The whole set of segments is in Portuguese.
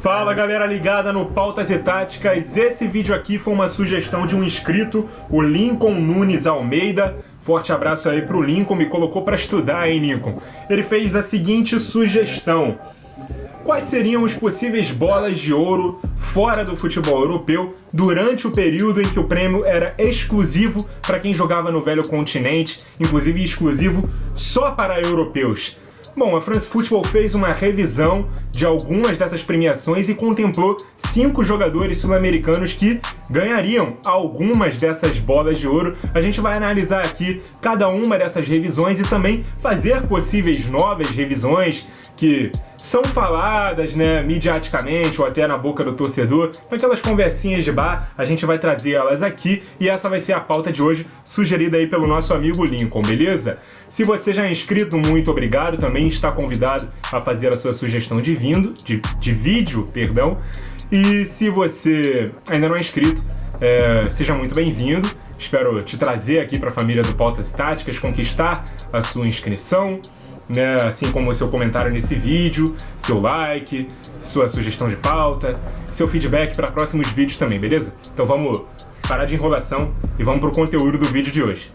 Fala galera ligada no Pautas e Táticas, esse vídeo aqui foi uma sugestão de um inscrito, o Lincoln Nunes Almeida. Forte abraço aí pro Lincoln, me colocou para estudar, hein, Lincoln? Ele fez a seguinte sugestão: quais seriam os possíveis bolas de ouro fora do futebol europeu durante o período em que o prêmio era exclusivo para quem jogava no velho continente, inclusive exclusivo só para europeus? Bom, a France Football fez uma revisão de algumas dessas premiações e contemplou 5 jogadores sul-americanos que ganhariam algumas dessas bolas de ouro. A gente vai analisar aqui cada uma dessas revisões e também fazer possíveis novas revisões que são faladas, né, midiaticamente ou até na boca do torcedor, naquelas conversinhas de bar. A gente vai trazer elas aqui e essa vai ser a pauta de hoje, sugerida aí pelo nosso amigo Lincoln, beleza? Se você já é inscrito, muito obrigado, também está convidado a fazer a sua sugestão de vídeo, perdão. E se você ainda não é inscrito, seja muito bem-vindo. Espero te trazer aqui para a família do Pautas e Táticas, conquistar a sua inscrição, né, assim como o seu comentário nesse vídeo, seu like, sua sugestão de pauta, seu feedback para próximos vídeos também, beleza? Então vamos parar de enrolação e vamos pro conteúdo do vídeo de hoje.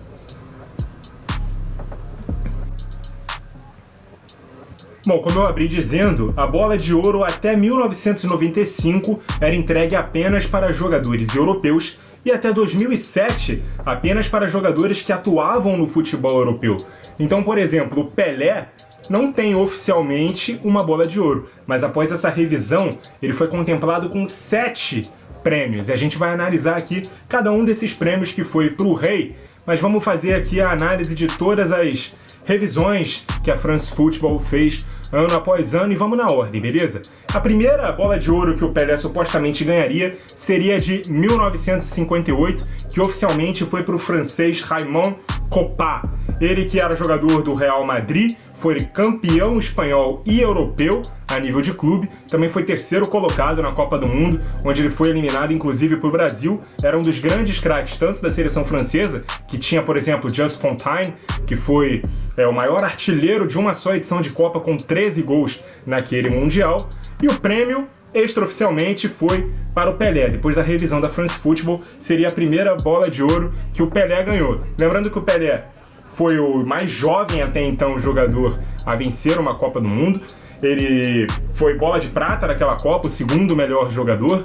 Bom, como eu abri dizendo, a bola de ouro até 1995 era entregue apenas para jogadores europeus e até 2007 apenas para jogadores que atuavam no futebol europeu. Então, por exemplo, o Pelé não tem oficialmente uma bola de ouro, mas após essa revisão ele foi contemplado com 7 prêmios. E a gente vai analisar aqui cada um desses prêmios que foi para o rei, mas vamos fazer aqui a análise de todas as revisões que a France Football fez ano após ano e vamos na ordem, beleza? A primeira bola de ouro que o Pelé supostamente ganharia seria de 1958, que oficialmente foi para o francês Raymond Kopa. Ele que era jogador do Real Madrid, foi campeão espanhol e europeu a nível de clube, também foi terceiro colocado na Copa do Mundo, onde ele foi eliminado inclusive para o Brasil. Era um dos grandes craques, tanto da seleção francesa, que tinha, por exemplo, Just Fontaine, que foi o maior artilheiro de uma só edição de Copa com 13 gols naquele Mundial, e o prêmio extraoficialmente foi para o Pelé. Depois da revisão da France Football, seria a primeira bola de ouro que o Pelé ganhou. Lembrando que o Pelé foi o mais jovem até então jogador a vencer uma Copa do Mundo. Ele foi bola de prata naquela Copa, o segundo melhor jogador.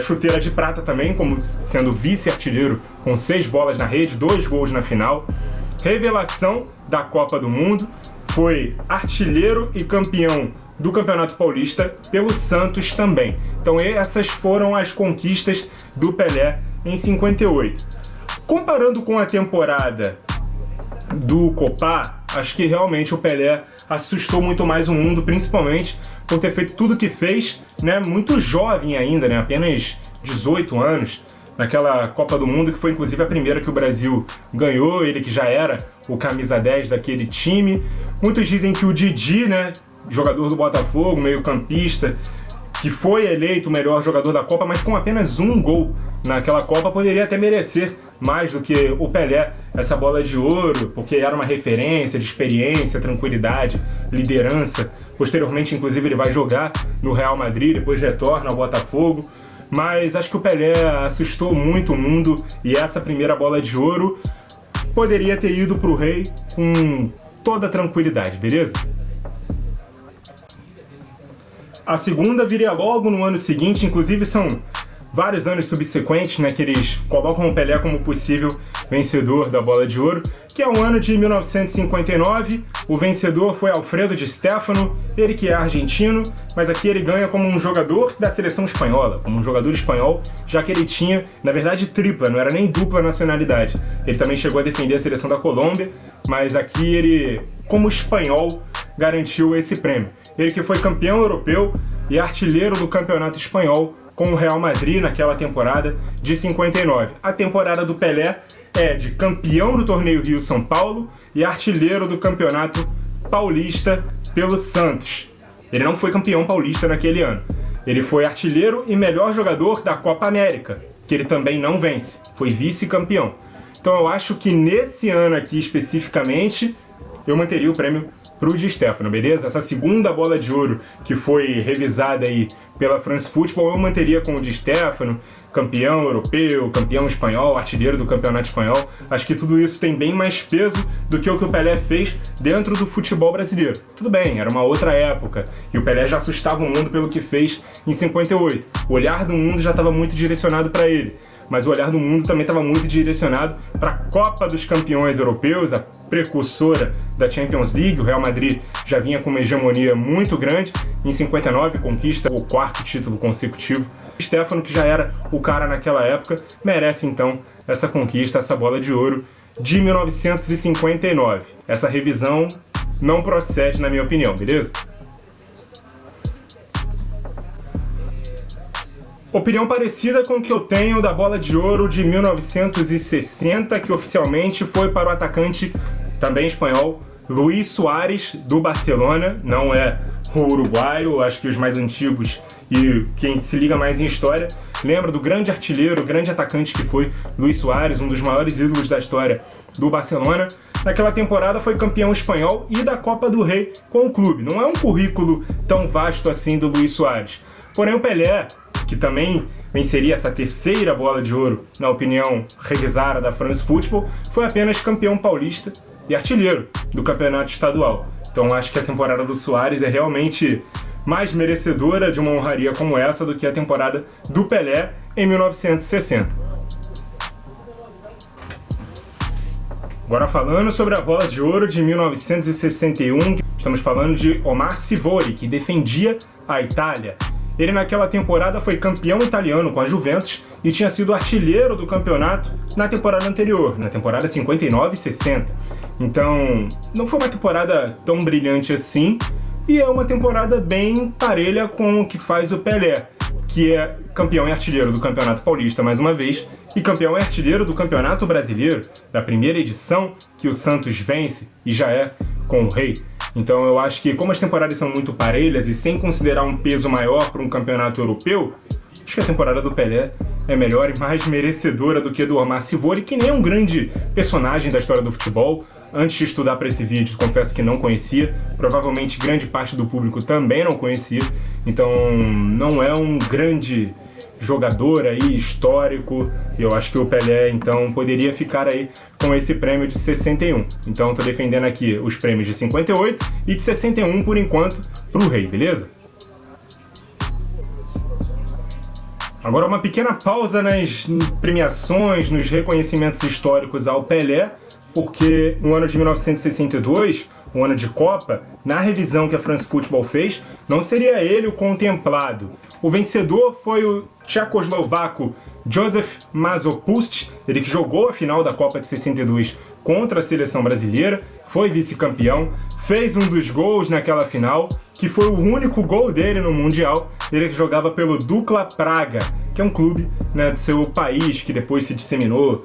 Chuteira de prata também, como sendo vice-artilheiro com 6 bolas na rede, 2 gols na final. Revelação da Copa do Mundo, foi artilheiro e campeão do Campeonato Paulista pelo Santos também. Então essas foram as conquistas do Pelé em 58. Comparando com a temporada do Kopa, acho que realmente o Pelé assustou muito mais o mundo, principalmente por ter feito tudo que fez, né, muito jovem ainda, né, apenas 18 anos, naquela Copa do Mundo, que foi inclusive a primeira que o Brasil ganhou, ele que já era o camisa 10 daquele time. Muitos dizem que o Didi, né, jogador do Botafogo, meio-campista, que foi eleito o melhor jogador da Copa, mas com apenas 1 gol naquela Copa, poderia até merecer mais do que o Pelé essa bola de ouro, porque era uma referência de experiência, tranquilidade, liderança. Posteriormente, inclusive, ele vai jogar no Real Madrid, depois retorna ao Botafogo. Mas acho que o Pelé assustou muito o mundo e essa primeira bola de ouro poderia ter ido para o rei com toda tranquilidade, beleza? A segunda viria logo no ano seguinte, inclusive são vários anos subsequentes, né, que eles colocam o Pelé como possível vencedor da bola de ouro, que é o ano de 1959. O vencedor foi Alfredo Di Stéfano, ele que é argentino, mas aqui ele ganha como um jogador da seleção espanhola, como um jogador espanhol, já que ele tinha, na verdade, tripla, não era nem dupla nacionalidade. Ele também chegou a defender a seleção da Colômbia, mas aqui ele, como espanhol, garantiu esse prêmio. Ele que foi campeão europeu e artilheiro do campeonato espanhol com o Real Madrid naquela temporada de 59. A temporada do Pelé é de campeão do torneio Rio-São Paulo e artilheiro do campeonato paulista pelo Santos. Ele não foi campeão paulista naquele ano. Ele foi artilheiro e melhor jogador da Copa América, que ele também não vence. Foi vice-campeão. Então eu acho que nesse ano aqui especificamente, eu manteria o prêmio pro Di Stéfano, beleza? Essa segunda bola de ouro que foi revisada aí pela France Football, eu manteria com o Di Stéfano, campeão europeu, campeão espanhol, artilheiro do campeonato espanhol. Acho que tudo isso tem bem mais peso do que o Pelé fez dentro do futebol brasileiro. Tudo bem, era uma outra época, e o Pelé já assustava o mundo pelo que fez em 58. O olhar do mundo já estava muito direcionado para ele, mas o olhar do mundo também estava muito direcionado para a Copa dos Campeões Europeus, a precursora da Champions League. O Real Madrid já vinha com uma hegemonia muito grande. Em 59 conquista o 4º título consecutivo. Stéfano, que já era o cara naquela época, merece então essa conquista, essa bola de ouro de 1959. Essa revisão não procede, na minha opinião, beleza? Opinião parecida com o que eu tenho da bola de ouro de 1960, que oficialmente foi para o atacante, também espanhol, Luis Suárez, do Barcelona. Não é o uruguaio, acho que os mais antigos e quem se liga mais em história lembra do grande artilheiro, grande atacante que foi Luis Suárez, um dos maiores ídolos da história do Barcelona. Naquela temporada foi campeão espanhol e da Copa do Rei com o clube. Não é um currículo tão vasto assim do Luis Suárez. Porém, o Pelé, que também venceria essa terceira bola de ouro, na opinião revisada da France Football, foi apenas campeão paulista e artilheiro do campeonato estadual. Então acho que a temporada do Suárez é realmente mais merecedora de uma honraria como essa do que a temporada do Pelé em 1960. Agora falando sobre a bola de ouro de 1961, estamos falando de Omar Sivori, que defendia a Itália. Ele naquela temporada foi campeão italiano com a Juventus e tinha sido artilheiro do campeonato na temporada anterior, na temporada 59 e 60. Então, não foi uma temporada tão brilhante assim, e é uma temporada bem parelha com o que faz o Pelé, que é campeão e artilheiro do Campeonato Paulista mais uma vez, e campeão e artilheiro do Campeonato Brasileiro, da primeira edição que o Santos vence e já é com o Rei. Então eu acho que, como as temporadas são muito parelhas e sem considerar um peso maior para um campeonato europeu, acho que a temporada do Pelé é melhor e mais merecedora do que a do Omar Sivori, que nem é um grande personagem da história do futebol. Antes de estudar para esse vídeo, confesso que não conhecia, provavelmente grande parte do público também não conhecia, então não é um grande jogador aí histórico. Eu acho que o Pelé então poderia ficar aí com esse prêmio de 61. Então estou defendendo aqui os prêmios de 58 e de 61 por enquanto para o Rei, beleza? Agora uma pequena pausa nas premiações, nos reconhecimentos históricos ao Pelé, porque no ano de 1962, um ano de Copa, na revisão que a France Football fez, não seria ele o contemplado. O vencedor foi o tchecoslovaco Josef Masopust, ele que jogou a final da Copa de 62 contra a seleção brasileira, foi vice-campeão, fez um dos gols naquela final, que foi o único gol dele no Mundial. Ele que jogava pelo Dukla Praga, que é um clube, né, do seu país, que depois se disseminou,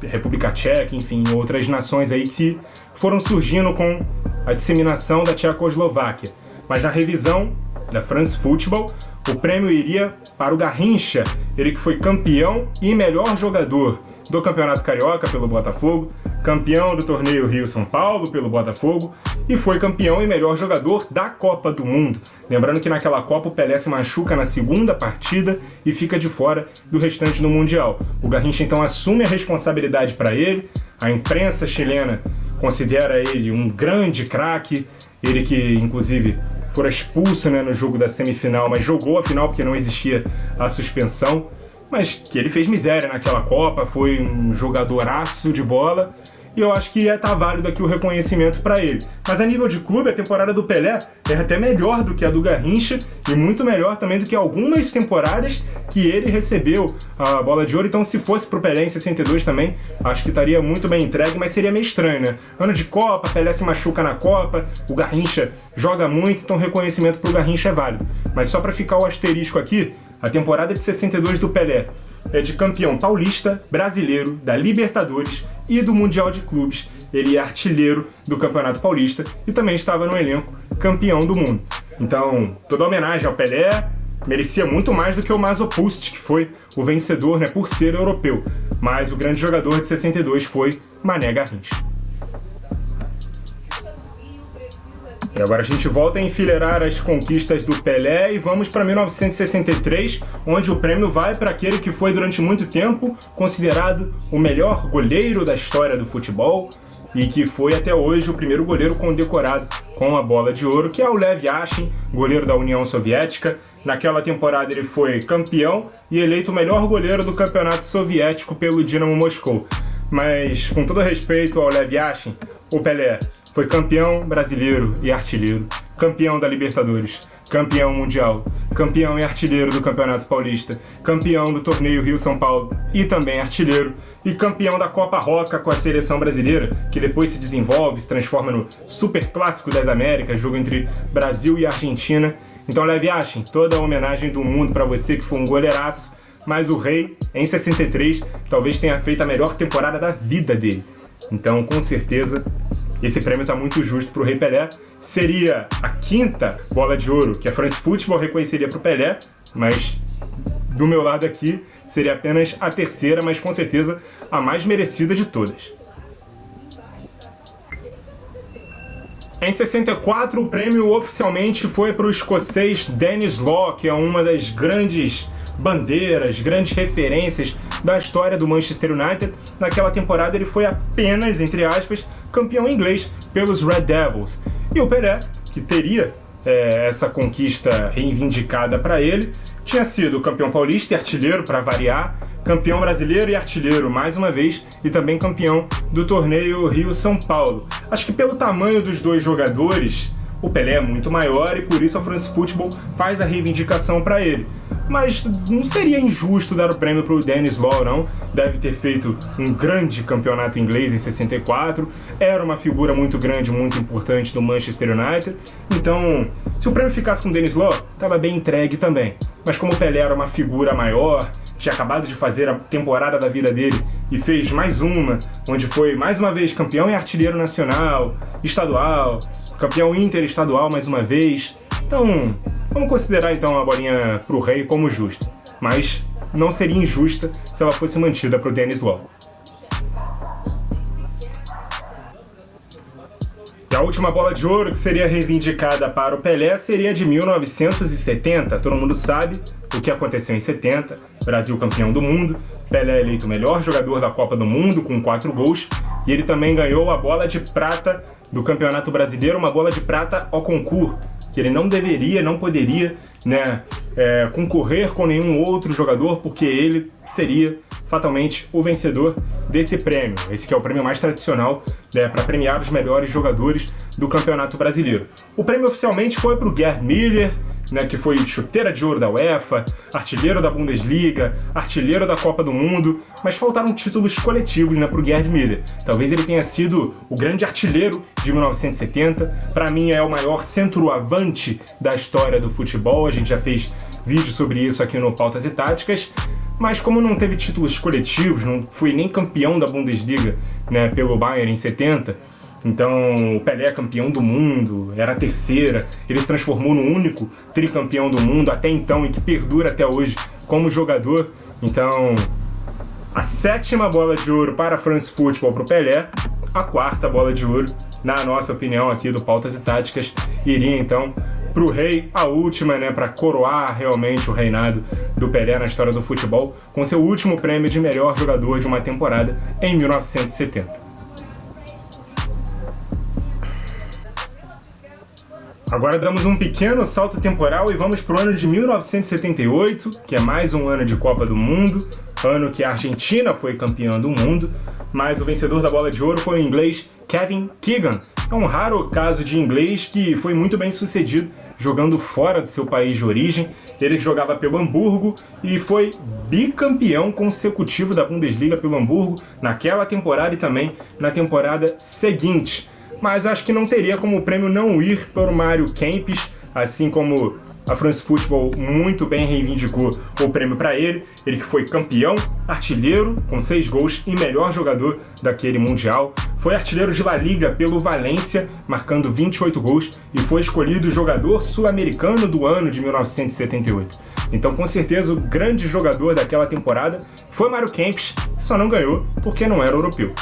República Tcheca, enfim, outras nações aí que foram surgindo com a disseminação da Tchecoslováquia. Mas na revisão da France Football, o prêmio iria para o Garrincha, ele que foi campeão e melhor jogador do Campeonato Carioca pelo Botafogo, campeão do torneio Rio-São Paulo pelo Botafogo e foi campeão e melhor jogador da Copa do Mundo. Lembrando que naquela Copa o Pelé se machuca na segunda partida e fica de fora do restante do Mundial. O Garrincha então assume a responsabilidade para ele, a imprensa chilena considera ele um grande craque, ele que inclusive fora expulso, né, no jogo da semifinal, mas jogou a final porque não existia a suspensão. Mas que ele fez miséria naquela Copa, foi um jogadoraço de bola, e eu acho que ia estar válido aqui o reconhecimento para ele. Mas a nível de clube, a temporada do Pelé é até melhor do que a do Garrincha, e muito melhor também do que algumas temporadas que ele recebeu a bola de ouro. Então se fosse pro Pelé em 62 também, acho que estaria muito bem entregue, mas seria meio estranho, né? Ano de Copa, Pelé se machuca na Copa, o Garrincha joga muito, então reconhecimento pro Garrincha é válido. Mas só para ficar o asterisco aqui, a temporada de 62 do Pelé é de campeão paulista, brasileiro, da Libertadores e do Mundial de Clubes. Ele é artilheiro do Campeonato Paulista e também estava no elenco campeão do mundo. Então, toda homenagem ao Pelé, merecia muito mais do que o Masopust, que foi o vencedor, né, por ser europeu. Mas o grande jogador de 62 foi Mané Garrincha. E agora a gente volta a enfileirar as conquistas do Pelé e vamos para 1963, onde o prêmio vai para aquele que foi durante muito tempo considerado o melhor goleiro da história do futebol e que foi até hoje o primeiro goleiro condecorado com a Bola de Ouro, que é o Lev Yashin, goleiro da União Soviética. Naquela temporada ele foi campeão e eleito o melhor goleiro do campeonato soviético pelo Dinamo Moscou. Mas, com todo respeito ao Lev Yashin, o Pelé foi campeão brasileiro e artilheiro, campeão da Libertadores, campeão mundial, campeão e artilheiro do Campeonato Paulista, campeão do torneio Rio-São Paulo e também artilheiro, e campeão da Copa Roca com a seleção brasileira, que depois se desenvolve, se transforma no Super Clássico das Américas, jogo entre Brasil e Argentina. Então, Lev Yashin, toda a homenagem do mundo para você que foi um goleiraço, mas o Rei, em 63, talvez tenha feito a melhor temporada da vida dele. Então, com certeza, esse prêmio está muito justo para o Rei Pelé. Seria a 5ª Bola de Ouro que a France Football reconheceria para o Pelé, mas do meu lado aqui seria apenas a 3ª, mas com certeza a mais merecida de todas. Em 64, o prêmio oficialmente foi para o escocês Denis Law, que é uma das grandes bandeiras, grandes referências da história do Manchester United. Naquela temporada ele foi apenas, entre aspas, campeão inglês pelos Red Devils. E o Pelé, que teria essa conquista reivindicada para ele, tinha sido campeão paulista e artilheiro, para variar, campeão brasileiro e artilheiro mais uma vez, e também campeão do torneio Rio-São Paulo. Acho que pelo tamanho dos dois jogadores, o Pelé é muito maior e por isso a France Football faz a reivindicação para ele. Mas não seria injusto dar o prêmio para o Denis Law, não. Deve ter feito um grande campeonato inglês em 64, era uma figura muito grande, muito importante do Manchester United. Então, se o prêmio ficasse com o Denis Law, estava bem entregue também. Mas como o Pelé era uma figura maior, tinha acabado de fazer a temporada da vida dele e fez mais uma, onde foi mais uma vez campeão e artilheiro nacional, estadual, campeão interestadual mais uma vez. Então, vamos considerar então a bolinha pro Rei como justa, mas não seria injusta se ela fosse mantida pro Denis Law. E a última Bola de Ouro que seria reivindicada para o Pelé seria de 1970. Todo mundo sabe o que aconteceu em 70, Brasil campeão do mundo, Pelé eleito o melhor jogador da Copa do Mundo com 4 gols, e ele também ganhou a bola de prata do Campeonato Brasileiro, uma bola de prata ao concurso, que ele não deveria, não poderia, concorrer com nenhum outro jogador, porque ele seria fatalmente o vencedor desse prêmio. Esse que é o prêmio mais tradicional para premiar os melhores jogadores do Campeonato Brasileiro. O prêmio oficialmente foi para o Gerd Müller, que foi chuteira de ouro da UEFA, artilheiro da Bundesliga, artilheiro da Copa do Mundo, mas faltaram títulos coletivos para o Gerd Müller. Talvez ele tenha sido o grande artilheiro de 1970, para mim é o maior centroavante da história do futebol, a gente já fez vídeo sobre isso aqui no Pautas e Táticas, mas como não teve títulos coletivos, não foi nem campeão da Bundesliga pelo Bayern em 70, então o Pelé é campeão do mundo, era a 3ª, ele se transformou no único tricampeão do mundo até então e que perdura até hoje como jogador. Então, a 7ª Bola de Ouro para a France Football para o Pelé, a 4ª Bola de Ouro, na nossa opinião aqui do Pautas e Táticas, iria então para o Rei, a última, para coroar realmente o reinado do Pelé na história do futebol, com seu último prêmio de melhor jogador de uma temporada em 1970. Agora damos um pequeno salto temporal e vamos para o ano de 1978, que é mais um ano de Copa do Mundo, ano que a Argentina foi campeã do mundo, mas o vencedor da Bola de Ouro foi o inglês Kevin Keegan. É um raro caso de inglês que foi muito bem sucedido jogando fora do seu país de origem. Ele jogava pelo Hamburgo e foi bicampeão consecutivo da Bundesliga pelo Hamburgo naquela temporada e também na temporada seguinte. Mas acho que não teria como o prêmio não ir para o Mário Kempes, assim como a France Football muito bem reivindicou o prêmio para ele. Ele que foi campeão, artilheiro com 6 gols e melhor jogador daquele Mundial. Foi artilheiro de La Liga pelo Valência, marcando 28 gols, e foi escolhido jogador sul-americano do ano de 1978. Então, com certeza, o grande jogador daquela temporada foi Mário Kempes, só não ganhou porque não era europeu.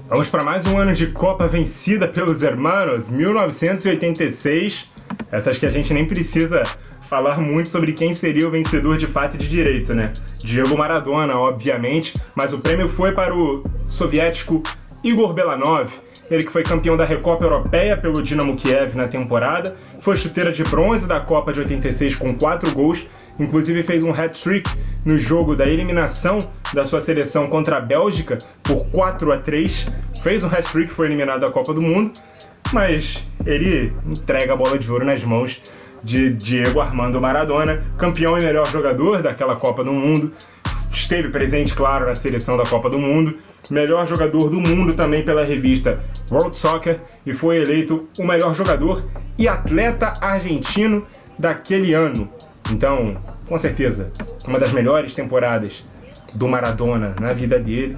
Vamos para mais um ano de Copa vencida pelos hermanos, 1986. Essas que a gente nem precisa falar muito sobre quem seria o vencedor de fato e de direito, né? Diego Maradona, obviamente, mas o prêmio foi para o soviético Igor Belanov, ele que foi campeão da Recopa Europeia pelo Dinamo Kiev na temporada, foi chuteira de bronze da Copa de 86 com 4 gols, inclusive fez um hat-trick no jogo da eliminação da sua seleção contra a Bélgica por 4-3, fez um hat-trick, foi eliminado da Copa do Mundo, mas ele entrega a bola de ouro nas mãos de Diego Armando Maradona, campeão e melhor jogador daquela Copa do Mundo, esteve presente, claro, na seleção da Copa do Mundo, melhor jogador do mundo também pela revista World Soccer e foi eleito o melhor jogador e atleta argentino daquele ano. Então, com certeza, uma das melhores temporadas do Maradona na vida dele.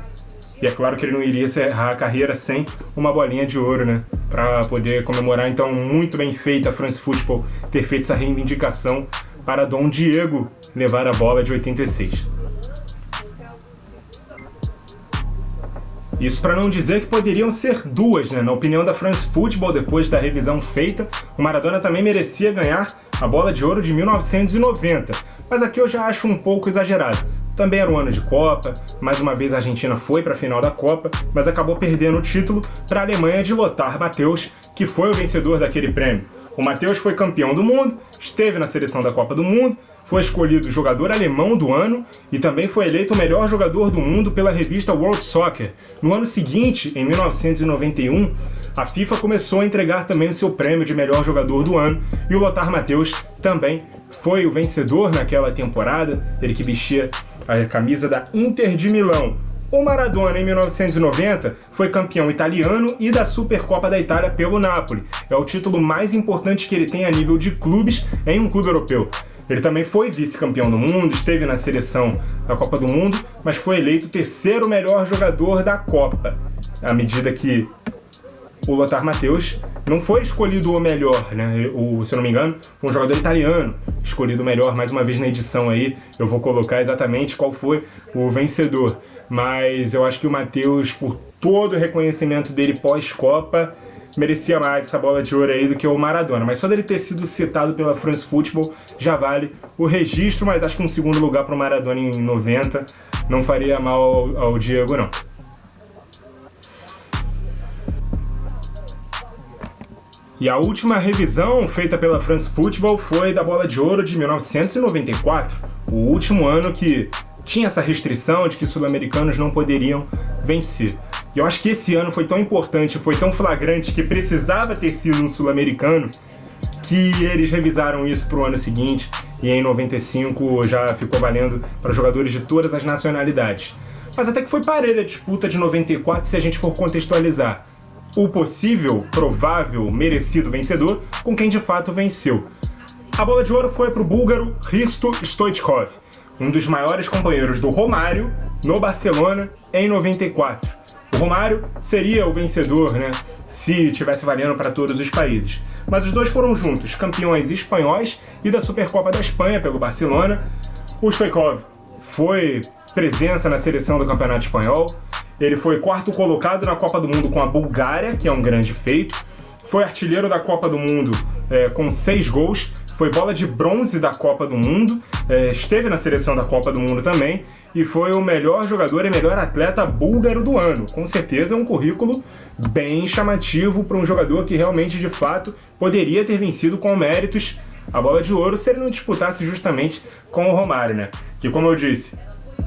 E é claro que ele não iria encerrar a carreira sem uma bolinha de ouro, né? Para poder comemorar, então, muito bem feita a France Football ter feito essa reivindicação para Dom Diego levar a bola de 86. Isso para não dizer que poderiam ser duas, né? Na opinião da France Football, depois da revisão feita, o Maradona também merecia ganhar a bola de ouro de 1990. Mas aqui eu já acho um pouco exagerado. Também era um ano de Copa, mais uma vez a Argentina foi para a final da Copa, mas acabou perdendo o título para a Alemanha de Lothar Matthäus, que foi o vencedor daquele prêmio. O Matthäus foi campeão do mundo, esteve na seleção da Copa do Mundo, foi escolhido jogador alemão do ano e também foi eleito o melhor jogador do mundo pela revista World Soccer. No ano seguinte, em 1991, a FIFA começou a entregar também o seu prêmio de melhor jogador do ano e o Lothar Matthäus também foi o vencedor naquela temporada, ele que vestia a camisa da Inter de Milão. O Maradona, em 1990, foi campeão italiano e da Supercopa da Itália pelo Napoli. É o título mais importante que ele tem a nível de clubes em um clube europeu. Ele também foi vice-campeão do mundo, esteve na seleção da Copa do Mundo, mas foi eleito o terceiro melhor jogador da Copa, à medida que o Lothar Matthäus não foi escolhido o melhor, né? Se eu não me engano, foi um jogador italiano escolhido o melhor. Mais uma vez na edição aí eu vou colocar exatamente qual foi o vencedor. Mas eu acho que o Matthäus, por todo o reconhecimento dele pós-Copa, merecia mais essa bola de ouro aí do que o Maradona. Mas só dele ter sido citado pela France Football já vale o registro, mas acho que um segundo lugar para o Maradona em 90 não faria mal ao Diego, não. E a última revisão feita pela France Football foi da bola de ouro de 1994, o último ano que tinha essa restrição de que sul-americanos não poderiam vencer. E eu acho que esse ano foi tão importante, foi tão flagrante que precisava ter sido um sul-americano, que eles revisaram isso para o ano seguinte e em 95 já ficou valendo para jogadores de todas as nacionalidades. Mas até que foi parelha a disputa de 94 se a gente for contextualizar o possível, provável, merecido vencedor com quem de fato venceu. A bola de ouro foi para o búlgaro Hristo Stoichkov, um dos maiores companheiros do Romário no Barcelona em 94. O Romário seria o vencedor, né, se tivesse valendo para todos os países. Mas os dois foram juntos, campeões espanhóis e da Supercopa da Espanha pelo Barcelona. O Stoichkov foi presença na seleção do Campeonato Espanhol. Ele foi quarto colocado na Copa do Mundo com a Bulgária, que é um grande feito. Foi artilheiro da Copa do Mundo com 6 gols. Foi bola de bronze da Copa do Mundo. Esteve na seleção da Copa do Mundo também. E foi o melhor jogador e melhor atleta búlgaro do ano. Com certeza é um currículo bem chamativo para um jogador que realmente, de fato, poderia ter vencido com méritos a bola de ouro se ele não disputasse justamente com o Romário, né? Que, como eu disse,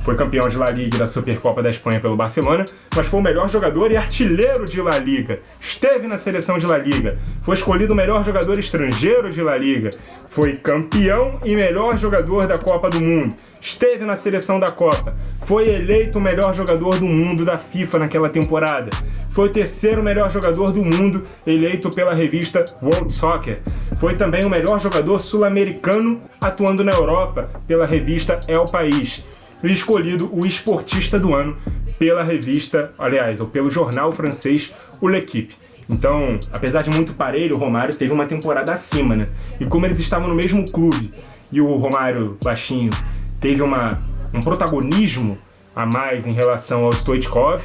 foi campeão de La Liga e da Supercopa da Espanha pelo Barcelona, mas foi o melhor jogador e artilheiro de La Liga. Esteve na seleção de La Liga. Foi escolhido o melhor jogador estrangeiro de La Liga. Foi campeão e melhor jogador da Copa do Mundo. Esteve na seleção da Copa. Foi eleito o melhor jogador do mundo da FIFA naquela temporada. Foi o terceiro melhor jogador do mundo eleito pela revista World Soccer. Foi também o melhor jogador sul-americano atuando na Europa pela revista El País. E escolhido o esportista do ano pela revista, aliás, ou pelo jornal francês o L'Équipe. Então, apesar de muito parelho, o Romário teve uma temporada acima, né? E como eles estavam no mesmo clube e o Romário, baixinho, teve um protagonismo a mais em relação ao Stoichkov,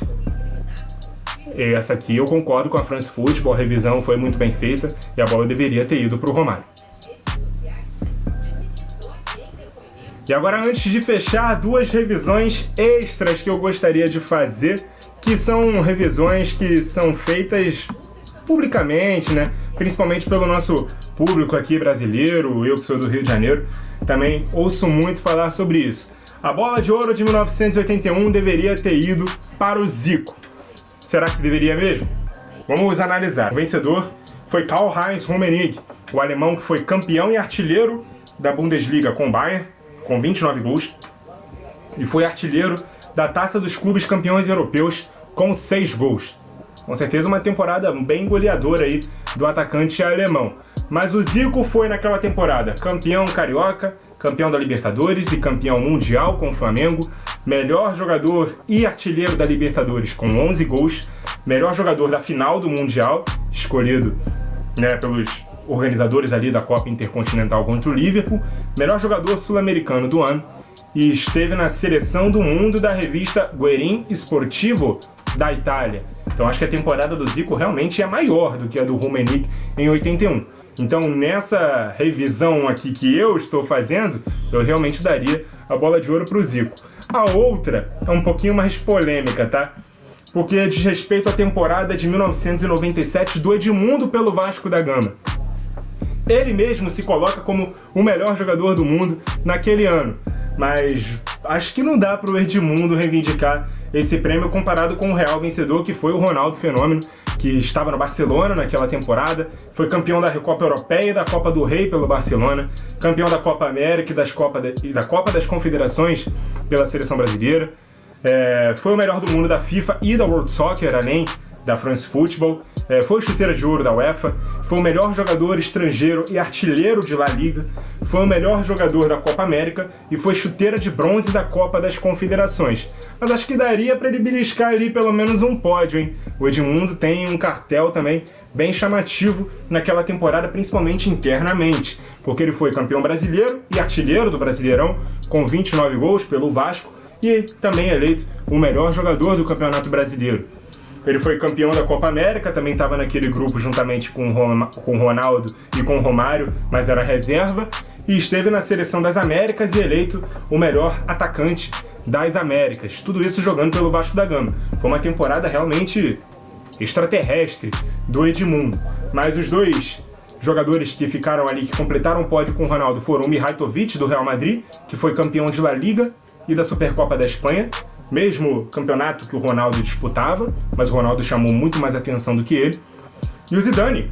essa aqui eu concordo com a France Football, a revisão foi muito bem feita e a bola deveria ter ido para o Romário. E agora, antes de fechar, duas revisões extras que eu gostaria de fazer, que são revisões que são feitas publicamente, né? Principalmente pelo nosso público aqui brasileiro, eu que sou do Rio de Janeiro, também ouço muito falar sobre isso. A bola de ouro de 1981 deveria ter ido para o Zico. Será que deveria mesmo? Vamos analisar. O vencedor foi Karl-Heinz Rummenigge, o alemão que foi campeão e artilheiro da Bundesliga com o Bayern, com 29 gols, e foi artilheiro da Taça dos Clubes Campeões Europeus com 6 gols. Com certeza uma temporada bem goleadora aí do atacante alemão. Mas o Zico foi naquela temporada campeão carioca, campeão da Libertadores e campeão mundial com o Flamengo, melhor jogador e artilheiro da Libertadores com 11 gols, melhor jogador da final do Mundial, escolhido, né, pelos organizadores ali da Copa Intercontinental contra o Liverpool, melhor jogador sul-americano do ano, e esteve na seleção do mundo da revista Guerin Sportivo da Itália. Então acho que a temporada do Zico realmente é maior do que a do Rummenigge em 81. Então nessa revisão aqui que eu estou fazendo, eu realmente daria a bola de ouro para o Zico. A outra é um pouquinho mais polêmica, tá? Porque diz respeito à temporada de 1997 do Edmundo pelo Vasco da Gama. Ele mesmo se coloca como o melhor jogador do mundo naquele ano, mas acho que não dá para o Edmundo reivindicar esse prêmio comparado com o real vencedor, que foi o Ronaldo Fenômeno, que estava no Barcelona naquela temporada, foi campeão da Recopa Europeia e da Copa do Rei pelo Barcelona, campeão da Copa América e da Copa das Confederações pela seleção brasileira, foi o melhor do mundo da FIFA e da World Soccer, além da France Football, foi chuteira de ouro da UEFA, foi o melhor jogador estrangeiro e artilheiro de La Liga, foi o melhor jogador da Copa América e foi chuteira de bronze da Copa das Confederações. Mas acho que daria para ele beliscar ali pelo menos um pódio, hein? O Edmundo tem um cartel também bem chamativo naquela temporada, principalmente internamente, porque ele foi campeão brasileiro e artilheiro do Brasileirão com 29 gols pelo Vasco e também eleito o melhor jogador do Campeonato Brasileiro. Ele foi campeão da Copa América, também estava naquele grupo juntamente com o Ronaldo e com o Romário, mas era reserva, e esteve na Seleção das Américas e eleito o melhor atacante das Américas. Tudo isso jogando pelo Vasco da Gama. Foi uma temporada realmente extraterrestre do Edmundo. Mas os dois jogadores que ficaram ali, que completaram o pódio com o Ronaldo, foram o Mihajlovic, do Real Madrid, que foi campeão de La Liga e da Supercopa da Espanha, mesmo campeonato que o Ronaldo disputava, mas o Ronaldo chamou muito mais atenção do que ele. E o Zidane,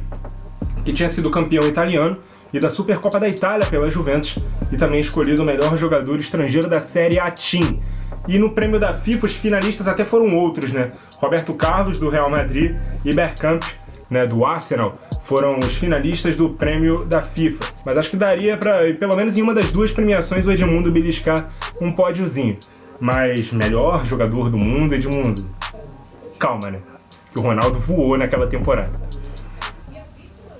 que tinha sido campeão italiano e da Supercopa da Itália pela Juventus, e também escolhido o melhor jogador estrangeiro da Série A Team. E no prêmio da FIFA, os finalistas até foram outros, né? Roberto Carlos, do Real Madrid, e Bergkamp, né, do Arsenal, foram os finalistas do prêmio da FIFA. Mas acho que daria para, pelo menos em uma das duas premiações, o Edmundo beliscar um pódiozinho. Mas melhor jogador do mundo, Edmundo, calma, né? Que o Ronaldo voou naquela temporada.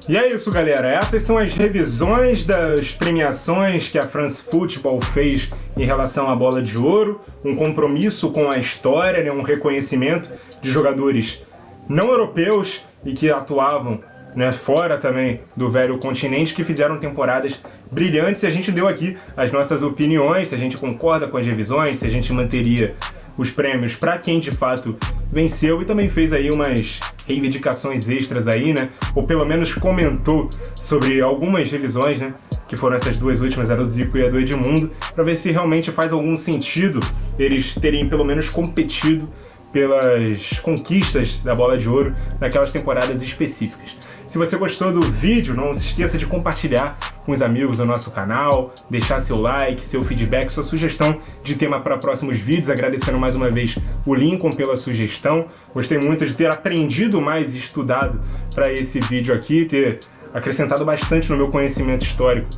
E é isso, galera. Essas são as revisões das premiações que a France Football fez em relação à bola de ouro. Um compromisso com a história, né? Um reconhecimento de jogadores não europeus e que atuavam, né, fora também do velho continente, que fizeram temporadas brilhantes, e a gente deu aqui as nossas opiniões, se a gente concorda com as revisões, se a gente manteria os prêmios para quem de fato venceu, e também fez aí umas reivindicações extras aí, né, ou pelo menos comentou sobre algumas revisões, né, que foram essas duas últimas, a do Zico e a do Edmundo, para ver se realmente faz algum sentido eles terem pelo menos competido pelas conquistas da bola de ouro naquelas temporadas específicas. Se você gostou do vídeo, não se esqueça de compartilhar com os amigos do nosso canal, deixar seu like, seu feedback, sua sugestão de tema para próximos vídeos, agradecendo mais uma vez o Lincoln pela sugestão. Gostei muito de ter aprendido mais e estudado para esse vídeo aqui, ter acrescentado bastante no meu conhecimento histórico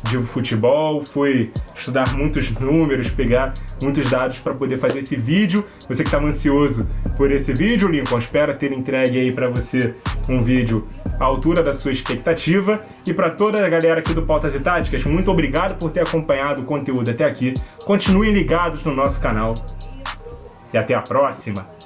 de futebol, fui estudar muitos números, pegar muitos dados para poder fazer esse vídeo. Você que estava ansioso por esse vídeo, Lincoln, espero ter entregue aí para você um vídeo à altura da sua expectativa. E para toda a galera aqui do Pautas e Táticas, muito obrigado por ter acompanhado o conteúdo até aqui. Continuem ligados no nosso canal e até a próxima!